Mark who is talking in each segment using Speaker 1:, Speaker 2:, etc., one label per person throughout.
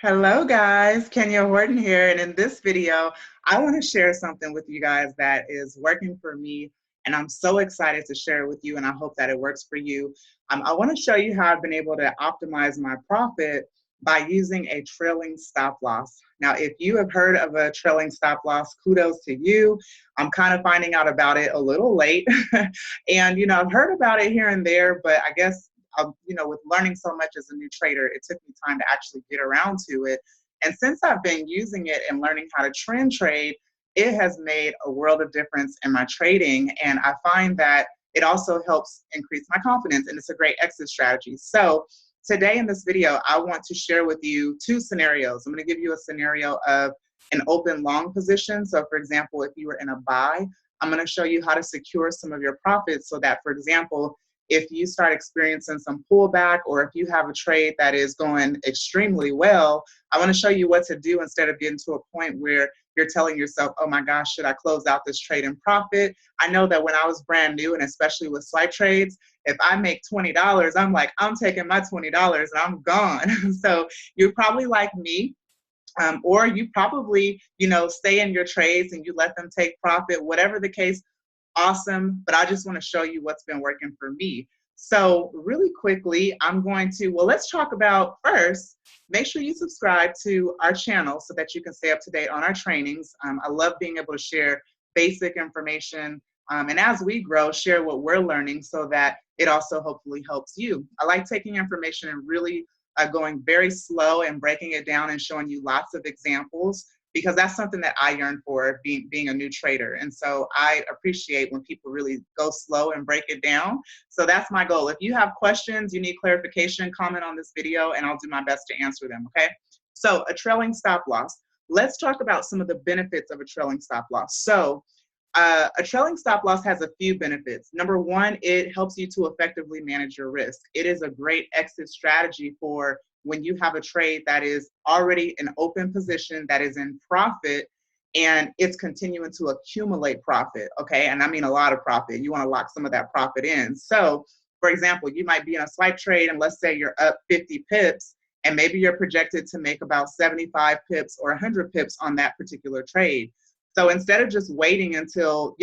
Speaker 1: Hello guys, Kenya Horton here, and in this video, I want to share something with you guys that is working for me, and I'm so excited to share it with you, and I hope that it works for you. I want to show you how I've been able to optimize my profit by using a trailing stop loss. Now, if you have heard of a trailing stop loss, kudos to you. I'm kind of finding out about it a little late, and I've heard about it here and there, but I guess with learning so much as a new trader, it took me time to actually get around to it. And since I've been using it and learning how to trend trade, it has made a world of difference in my trading. And I find that it also helps increase my confidence, and it's a great exit strategy. So today in this video, I want to share with you two scenarios. I'm going to give you a scenario of an open long position. So for example, if you were in a buy, I'm going to show you how to secure some of your profits so that, for example, if you start experiencing some pullback, or if you have a trade that is going extremely well, I want to show you what to do instead of getting to a point where you're telling yourself, oh my gosh, should I close out this trade in profit? I know that when I was brand new, and especially with swipe trades, if I make $20, I'm like, I'm taking my $20 and I'm gone. So you're probably like me. Or you probably, stay in your trades and you let them take profit, whatever the case. Awesome, but I just want to show you what's been working for me. So really quickly, let's talk about first, make sure you subscribe to our channel so that you can stay up to date on our trainings. I love being able to share basic information, and as we grow, share what we're learning so that it also hopefully helps you. I like taking information and really going very slow and breaking it down and showing you lots of examples, because that's something that I yearn for, being a new trader. And so I appreciate when people really go slow and break it down. So that's my goal. If you have questions, you need clarification, comment on this video and I'll do my best to answer them, okay? So a trailing stop loss. Let's talk about some of the benefits of a trailing stop loss. So a trailing stop loss has a few benefits. Number one, it helps you to effectively manage your risk. It is a great exit strategy for when you have a trade that is already an open position that is in profit and it's continuing to accumulate profit, okay? And I mean a lot of profit. You want to lock some of that profit in. So, for example, you might be in a swipe trade and let's say you're up 50 pips and maybe you're projected to make about 75 pips or 100 pips on that particular trade. So instead of just waiting until,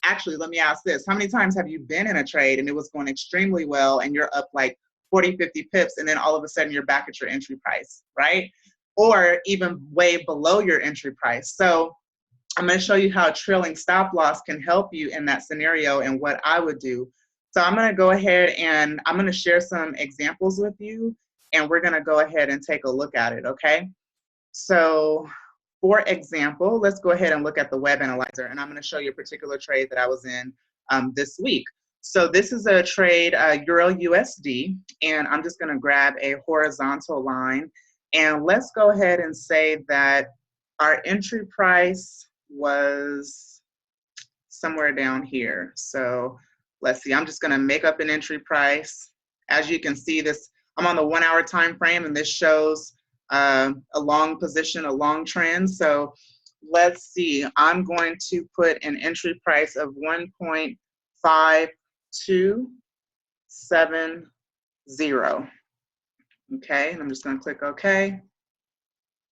Speaker 1: actually, let me ask this. How many times have you been in a trade and it was going extremely well and you're up like 40, 50 pips, and then all of a sudden you're back at your entry price, right? Or even way below your entry price. So I'm going to show you how a trailing stop loss can help you in that scenario and what I would do. So I'm going to go ahead and I'm going to share some examples with you, and we're going to go ahead and take a look at it, okay? So for example, let's go ahead and look at the web analyzer, and I'm going to show you a particular trade that I was in this week. So this is a trade, Euro USD, and I'm just going to grab a horizontal line, and let's go ahead and say that our entry price was somewhere down here. So let's see, I'm just going to make up an entry price. As you can see, I'm on the 1 hour time frame, and this shows a long position, a long trend. So let's see, I'm going to put an entry price of 1.5270. Okay, and I'm just going to click OK.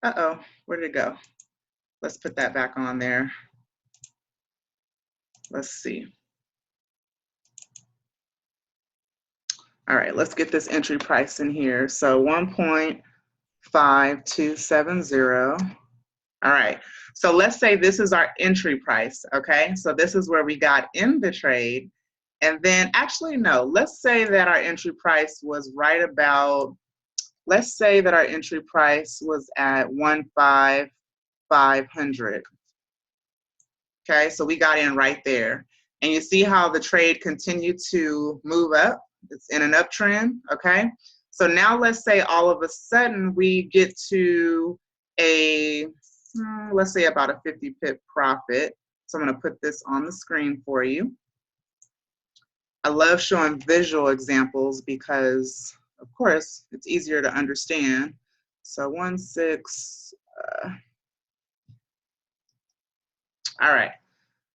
Speaker 1: Uh-oh, where did it go? Let's put that back on there. Let's see. All right, let's get this entry price in here. So 1.5270. All right, so let's say this is our entry price, okay? So this is where we got in the trade. And then, actually, no, let's say that our entry price was right about, let's say that our entry price was at 1.5500. Okay, so we got in right there. And you see how the trade continued to move up. It's in an uptrend, okay? So now let's say all of a sudden we get to let's say about a 50 pip profit. So I'm going to put this on the screen for you. I love showing visual examples because, of course, it's easier to understand. So 1.6. All right.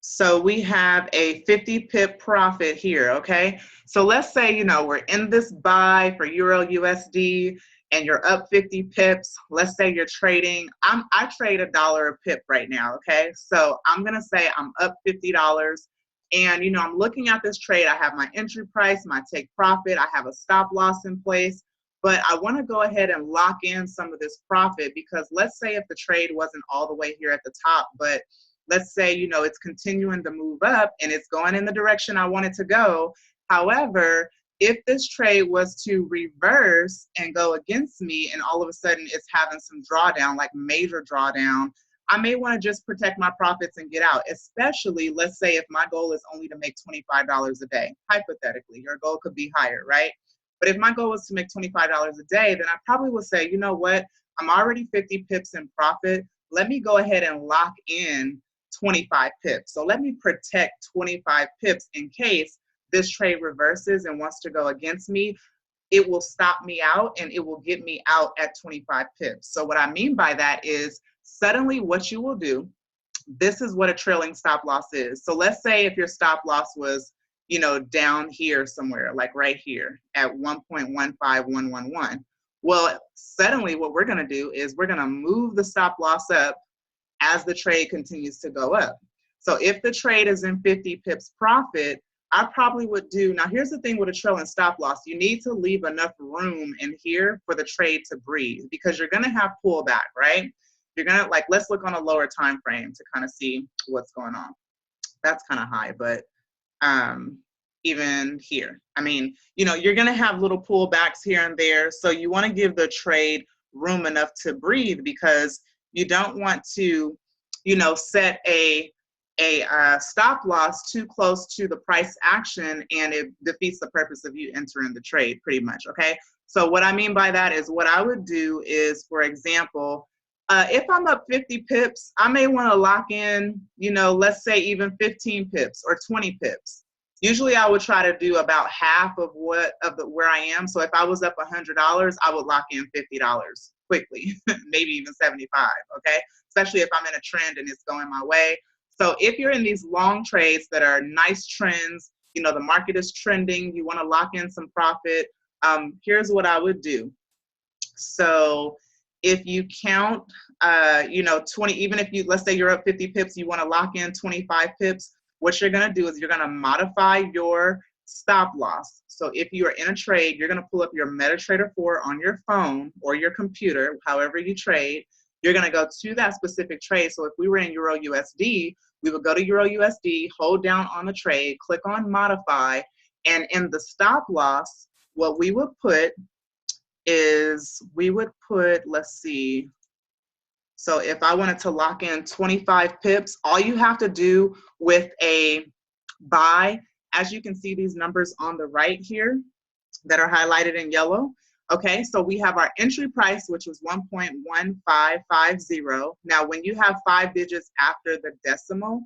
Speaker 1: So we have a 50 pip profit here, okay? So let's say, we're in this buy for Euro USD and you're up 50 pips, let's say you're trading, I trade $1 a pip right now, okay? So I'm gonna say I'm up $50, and you know, I'm looking at this trade. I have my entry price, my take profit, I have a stop loss in place, but I wanna go ahead and lock in some of this profit, because let's say if the trade wasn't all the way here at the top, but let's say, you know, it's continuing to move up and it's going in the direction I want it to go. However, if this trade was to reverse and go against me and all of a sudden it's having some drawdown, like major drawdown, I may want to just protect my profits and get out, especially let's say if my goal is only to make $25 a day. Hypothetically, your goal could be higher, right? But if my goal was to make $25 a day, then I probably would say, you know what, I'm already 50 pips in profit. Let me go ahead and lock in 25 pips. So let me protect 25 pips in case this trade reverses and wants to go against me. It will stop me out and it will get me out at 25 pips. So what I mean by that is suddenly what you will do, this is what a trailing stop loss is. So let's say if your stop loss was, you know, down here somewhere, like right here at 1.15111. Well, suddenly what we're gonna do is we're gonna move the stop loss up as the trade continues to go up. So if the trade is in 50 pips profit, I probably would do, now here's the thing with a trailing stop loss, you need to leave enough room in here for the trade to breathe, because you're gonna have pullback, right? You're gonna, like, let's look on a lower time frame to kind of see what's going on. That's kind of high, but even here, I mean, you know, you're gonna have little pullbacks here and there, so you wanna give the trade room enough to breathe, because you don't want to, you know, set a stop loss too close to the price action, and it defeats the purpose of you entering the trade pretty much, okay? So what I mean by that is what I would do is, for example, if I'm up 50 pips, I may want to lock in, you know, let's say even 15 pips or 20 pips. Usually I would try to do about half of where I am. So if I was up $100, I would lock in $50 quickly, maybe even 75, okay? Especially if I'm in a trend and it's going my way. So if you're in these long trades that are nice trends, you know, the market is trending, you want to lock in some profit, here's what I would do. So if you count, you know, 20, even if you, let's say you're up 50 pips, you want to lock in 25 pips, what you're going to do is you're going to modify your stop loss. So if you are in a trade, you're going to pull up your MetaTrader 4 on your phone or your computer, however you trade. You're going to go to that specific trade. So if we were in Euro USD, we would go to Euro USD, hold down on the trade, click on modify, and in the stop loss, what we would put is, we would put, let's see, so if I wanted to lock in 25 pips, all you have to do with a buy, as you can see these numbers on the right here that are highlighted in yellow. Okay, so we have our entry price, which was 1.1550. Now, when you have 5 digits after the decimal,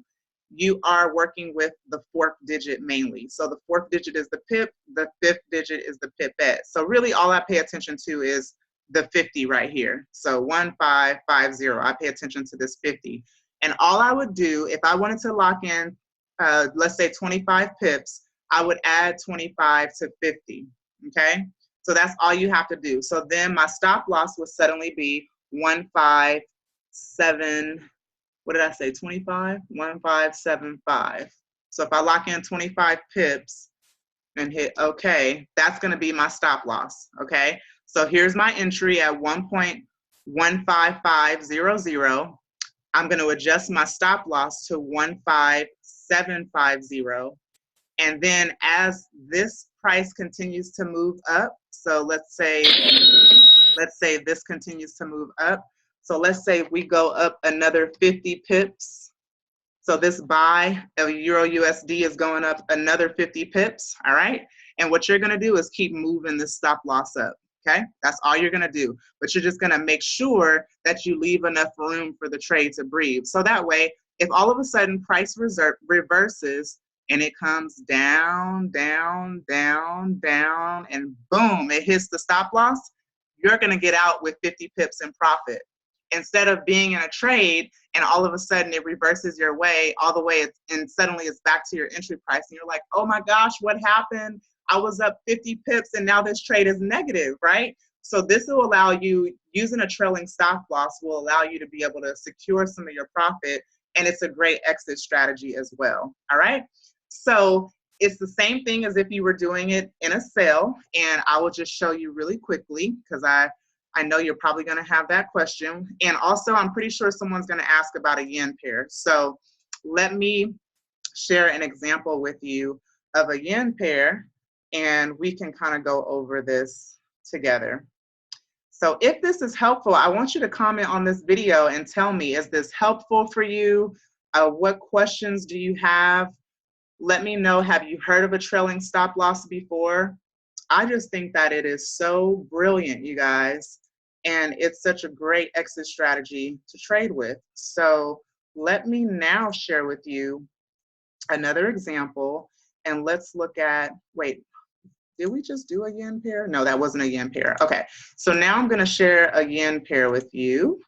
Speaker 1: you are working with the 4th digit mainly. So the 4th digit is the pip, the 5th digit is the pipette. So really all I pay attention to is the 50 right here. So 1550, I pay attention to this 50. And all I would do, if I wanted to lock in, let's say 25 pips, I would add 25 to 50, okay? So that's all you have to do. So then my stop loss would suddenly be 157, what did I say, 25? 1575. So if I lock in 25 pips and hit okay, that's gonna be my stop loss, okay? So here's my entry at 1.15500. I'm gonna adjust my stop loss to 15750. And then as this price continues to move up, so let's say this continues to move up. So let's say we go up another 50 pips. So this buy of Euro USD is going up another 50 pips, all right? And what you're gonna do is keep moving this stop loss up, okay? That's all you're gonna do. But you're just gonna make sure that you leave enough room for the trade to breathe. So that way, if all of a sudden price reverses and it comes down, down, down, down, and boom, it hits the stop loss, you're gonna get out with 50 pips in profit. Instead of being in a trade and all of a sudden it reverses your way all the way and suddenly it's back to your entry price and you're like, oh my gosh, what happened? I was up 50 pips and now this trade is negative, right? So this will allow you, using a trailing stop loss will allow you to be able to secure some of your profit, and it's a great exit strategy as well. All right. So it's the same thing as if you were doing it in a sale, and I will just show you really quickly because I know you're probably going to have that question. And also, I'm pretty sure someone's going to ask about a yen pair. So let me share an example with you of a yen pair, and we can kind of go over this together. So if this is helpful, I want you to comment on this video and tell me, is this helpful for you? What questions do you have? Let me know, have you heard of a trailing stop loss before? I just think that it is so brilliant, you guys, and it's such a great exit strategy to trade with. So let me now share with you another example, and let's look at, wait, did we just do a yen pair? No, that wasn't a yen pair. Okay, so now I'm gonna share a yen pair with you,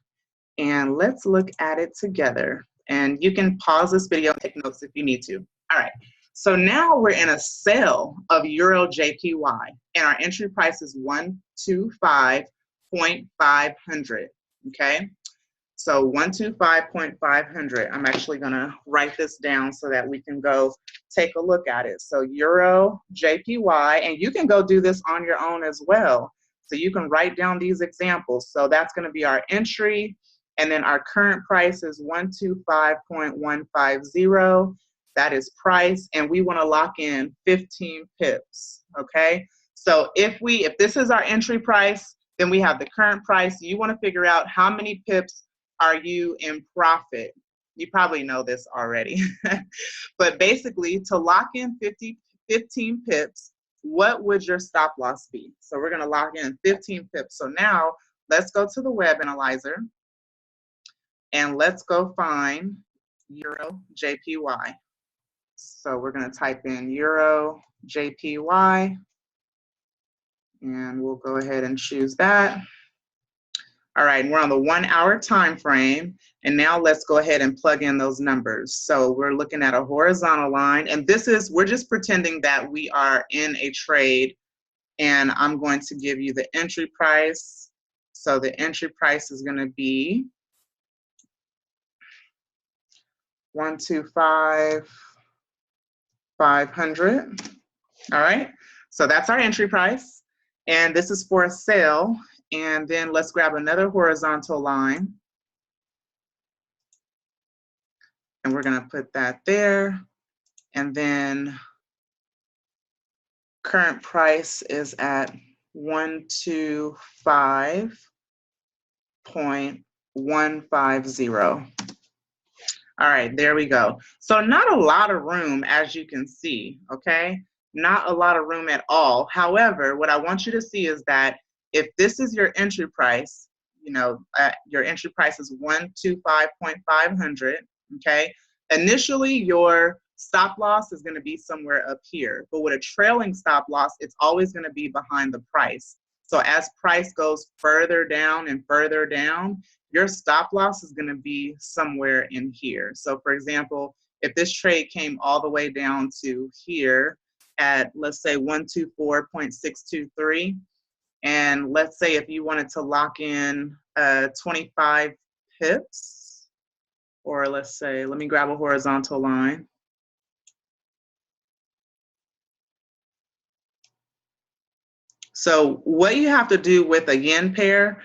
Speaker 1: and let's look at it together. And you can pause this video and take notes if you need to. All right, so now we're in a sale of Euro JPY, and our entry price is 125.500, okay? So 125.500. I'm actually gonna write this down so that we can go take a look at it. So Euro JPY, and you can go do this on your own as well. So you can write down these examples. So that's gonna be our entry, and then our current price is 125.150. That is price, and we wanna lock in 15 pips, okay? So if this is our entry price, then we have the current price. You wanna figure out how many pips are you in profit? You probably know this already. But basically, to lock in 15 pips, what would your stop loss be? So we're gonna lock in 15 pips. So now let's go to the web analyzer and let's go find Euro JPY. So we're gonna type in Euro JPY, and we'll go ahead and choose that. All right, we're on the 1 hour time frame, and now let's go ahead and plug in those numbers. So we're looking at a horizontal line, and we're just pretending that we are in a trade, and I'm going to give you the entry price. So the entry price is gonna be 125,500. All right, so that's our entry price, and this is for a sale. And then let's grab another horizontal line, and we're gonna put that there. And then current price is at 125.150. All right, there we go. So not a lot of room, as you can see, okay? Not a lot of room at all. However, what I want you to see is that if this is your entry price, your entry price is 125.500, okay? Initially, your stop loss is gonna be somewhere up here, but with a trailing stop loss, it's always gonna be behind the price. So as price goes further down and further down, your stop loss is gonna be somewhere in here. So for example, if this trade came all the way down to here at, let's say 124.623, and let's say if you wanted to lock in 25 pips, or let's say, let me grab a horizontal line. So what you have to do with a yen pair,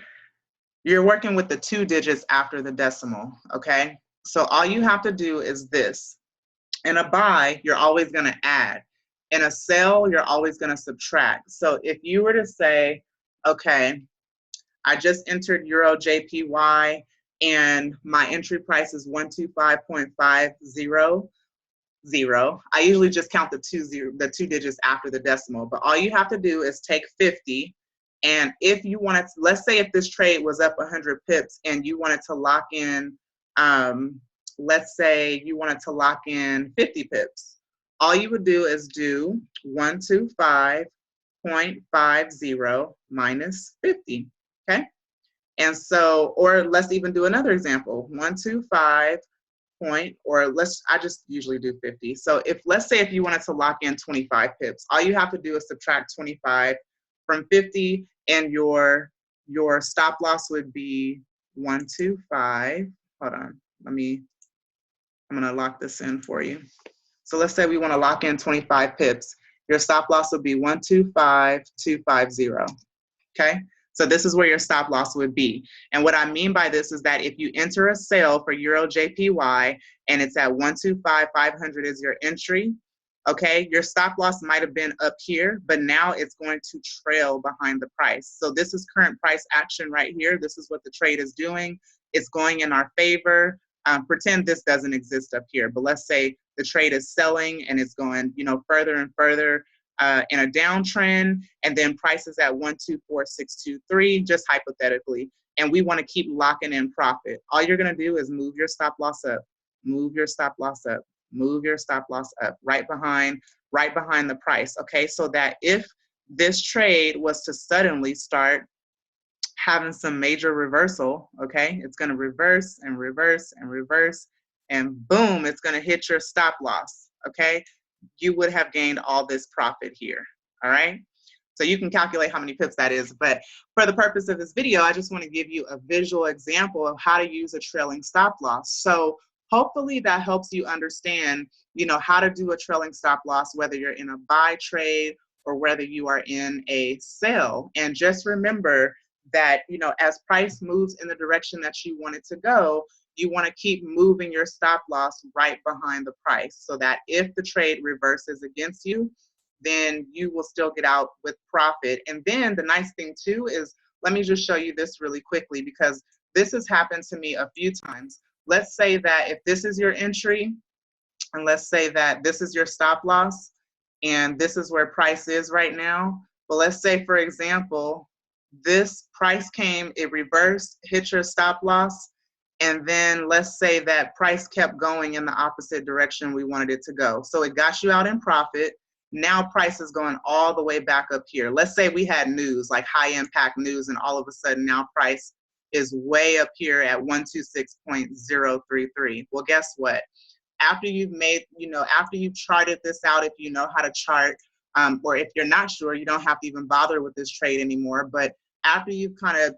Speaker 1: you're working with the 2 digits after the decimal, okay? So all you have to do is this. In a buy, you're always gonna add. In a sell, you're always gonna subtract. So if you were to say, okay, I just entered Euro JPY and my entry price is 125.500. I usually just count the two digits after the decimal, but all you have to do is take 50. And if you wanted to, let's say if this trade was up 100 pips and you wanted to lock in, let's say you wanted to lock in 50 pips, all you would do is do 125.50 minus 50, okay? And so, or let's even do another example, 125 I just usually do 50. So let's say if you wanted to lock in 25 pips, all you have to do is subtract 25 from 50, and your stop loss would be 125. Hold on, I'm gonna lock this in for you. So let's say we want to lock in 25 pips. Your stop loss would be 125250. Okay, so this is where your stop loss would be. And what I mean by this is that if you enter a sale for Euro JPY and it's at 125,500 is your entry, okay, your stop loss might have been up here, but now it's going to trail behind the price. So this is current price action right here. This is what the trade is doing. It's going in our favor. Pretend this doesn't exist up here, but let's say the trade is selling and it's going, further and further in a downtrend, and then prices at 124,623, just hypothetically, and we want to keep locking in profit. All you're going to do is move your stop loss up, move your stop loss up, move your stop loss up, right behind the price. Okay, so that if this trade was to suddenly start having some major reversal, okay, it's going to reverse and reverse and reverse, and boom, it's going to hit your stop loss. Okay, you would have gained all this profit here. All right, so you can calculate how many pips that is, but for the purpose of this video, I just want to give you a visual example of how to use a trailing stop loss. So hopefully that helps you understand, how to do a trailing stop loss, whether you're in a buy trade or whether you are in a sell. And just remember that, as price moves in the direction that you want it to go, you want to keep moving your stop loss right behind the price so that if the trade reverses against you, then you will still get out with profit. And then the nice thing too is, let me just show you this really quickly because this has happened to me a few times. Let's say that if this is your entry, and let's say that this is your stop loss, and this is where price is right now. But let's say, for example, this price came, it reversed, hit your stop loss, and then let's say that price kept going in the opposite direction we wanted it to go. So it got you out in profit. Now price is going all the way back up here. Let's say we had news, like high impact news, and all of a sudden now price is way up here at 126.033. Well, guess what? After you've made, after you've charted this out, if you know how to chart, or if you're not sure, you don't have to even bother with this trade anymore. But after you've kind of,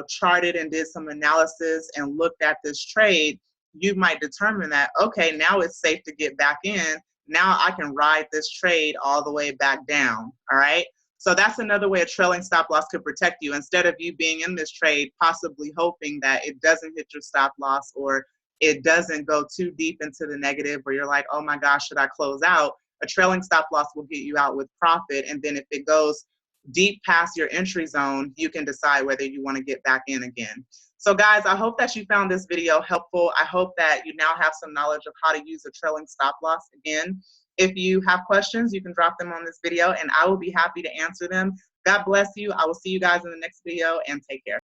Speaker 1: charted and did some analysis and looked at this trade, you might determine that, okay, now it's safe to get back in. Now I can ride this trade all the way back down, all right? So that's another way a trailing stop loss could protect you. Instead of you being in this trade, possibly hoping that it doesn't hit your stop loss or it doesn't go too deep into the negative where you're like, oh my gosh, should I close out? A trailing stop loss will get you out with profit. And then if it goes deep past your entry zone, you can decide whether you want to get back in again. So guys, I hope that you found this video helpful. I hope that you now have some knowledge of how to use a trailing stop loss. Again, if you have questions, you can drop them on this video and I will be happy to answer them. God bless you. I will see you guys in the next video and take care.